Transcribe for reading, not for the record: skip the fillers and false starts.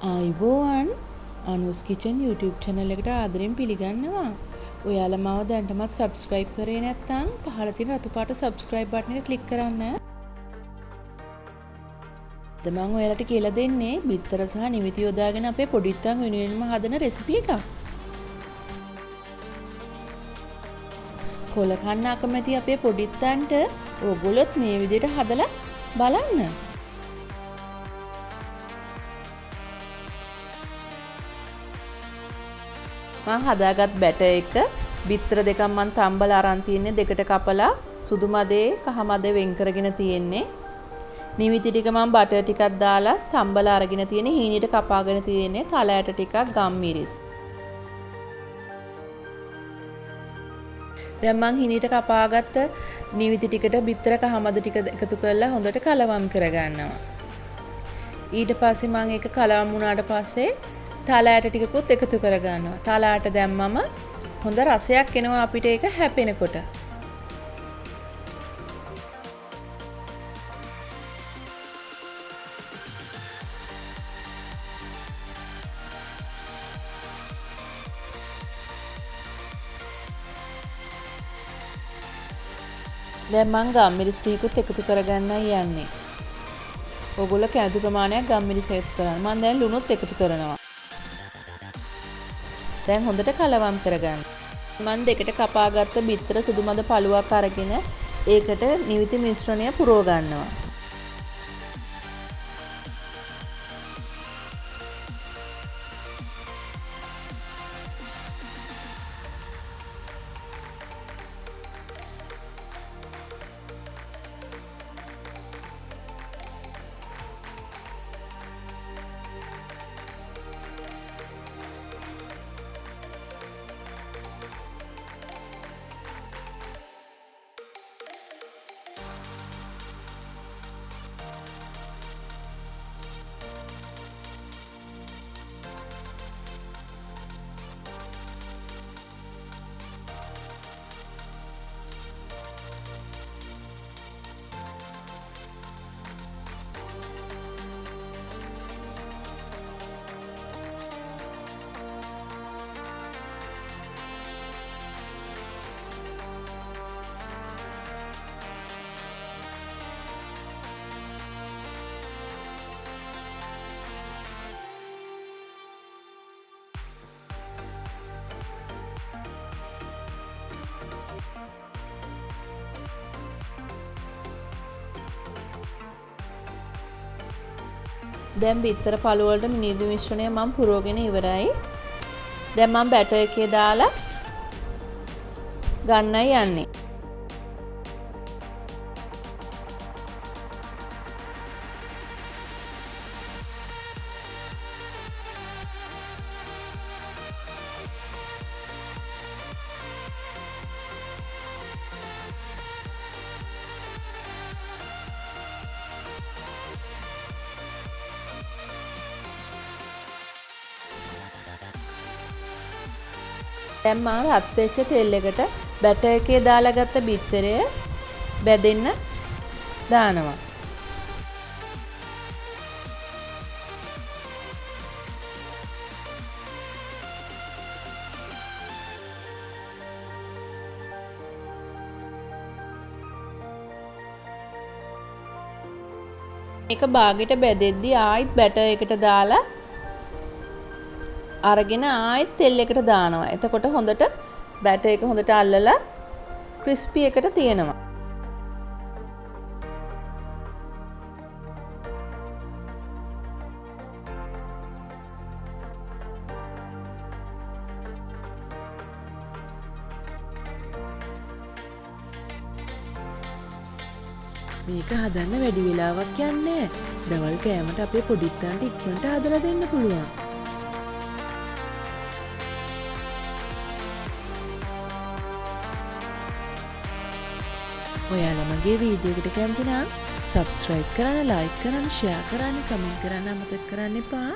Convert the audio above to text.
ආයිබෝවන් අනුස් kitchen YouTube channel එකට ආදරෙන් පිළිගන්නවා. ඔයාලා මාව දැනටමත් subscribe කරේ නැත්නම් පහළ තියෙන රතු පාට subscribe button එක click කරන්න. අද මම ඔයාලට කියලා දෙන්නේ බිත්තර සහ නිමිති යොදාගෙන අපේ පොඩිත්තන් වෙනුවෙන්ම හදන recipe එකක්. කොල කන්න අකමැති අපේ පොඩිත්තන්ට ඕගොල්ලොත් මේ විදිහට හදලා බලන්න. මම හදාගත් බැටර් එක බිත්තර දෙකක් මම තම්බලා අරන් තියන්නේ දෙකට කපලා සුදු මදේ කහ මදේ වෙන් කරගෙන තියෙන්නේ. නිවිති ටික මම බටර් ටිකක් දාලා තම්බලා අරගෙන තියෙන්නේ. හීනියට කපාගෙන තියෙන්නේ. තල ඇට ටිකක් ගම්මිරිස්. දැන් මම හීනියට කපාගත්ත නිවිති ටිකට බිත්තර කහ මද ටික එකතු කරලා හොඳට කලවම් කරගන්නවා. ඊට පස්සේ මම ඒක කලවම් වුණාට පස්සේ තල ඇට ටිකකුත් එකතු කරගන්නවා. තල ඇට දැම්මම හොඳ රසයක් එනවා අපිට ඒක හැපෙනකොට. දැන් මම ගම්මිරිස් ටිකකුත් එකතු කරගන්නයි යන්නේ. ඔයගොල්ලෝ කැමති ප්‍රමාණයක් ගම්මිරිස් එකතු කරන්න. මම දැන් ලුණුත් එකතු කරනවා. දැන් හොඳට කලවම් කරගන්න. මම දෙකට කපාගත්ත බිත්තර සුදු මද පළුවක් අරගෙන ඒකට නිවිති මිශ්‍රණය පුරව ගන්නවා. දැන් බිත්තර පළු වලට මිනිදු මිශ්‍රණය මම පුරවගෙන ඉවරයි. දැන් මම බැටර් එකේ දාලා ගන්නයි යන්නේ. දැන් මම රත් වෙච්ච තෙල් එකට බැටර් එකේ දාලා ගත්ත බිත්තරය බැදෙන්න දානවා. මේක බාගෙට බැදෙද්දි ආයිත් බැටර් එකට දාලා අරගෙන ආයෙත් තෙල් එකට දානවා. එතකොට හොඳට බැටර් එක හොඳට අල්ලලා ක්‍රිස්පි එකට තියෙනවා. මේක හදන්න වැඩි වෙලාවක් යන්නේ නැහැ. දවල් කෑමට අපේ පොඩිත්තන්ට ඉක්මනට හදලා දෙන්න පුළුවන්. ඔයාලා මගේ වීඩියෝ එකට කැමති නම් subscribe කරන්න, like කරන්න, share කරන්න, comment කරන්න අමතක කරන්න එපා.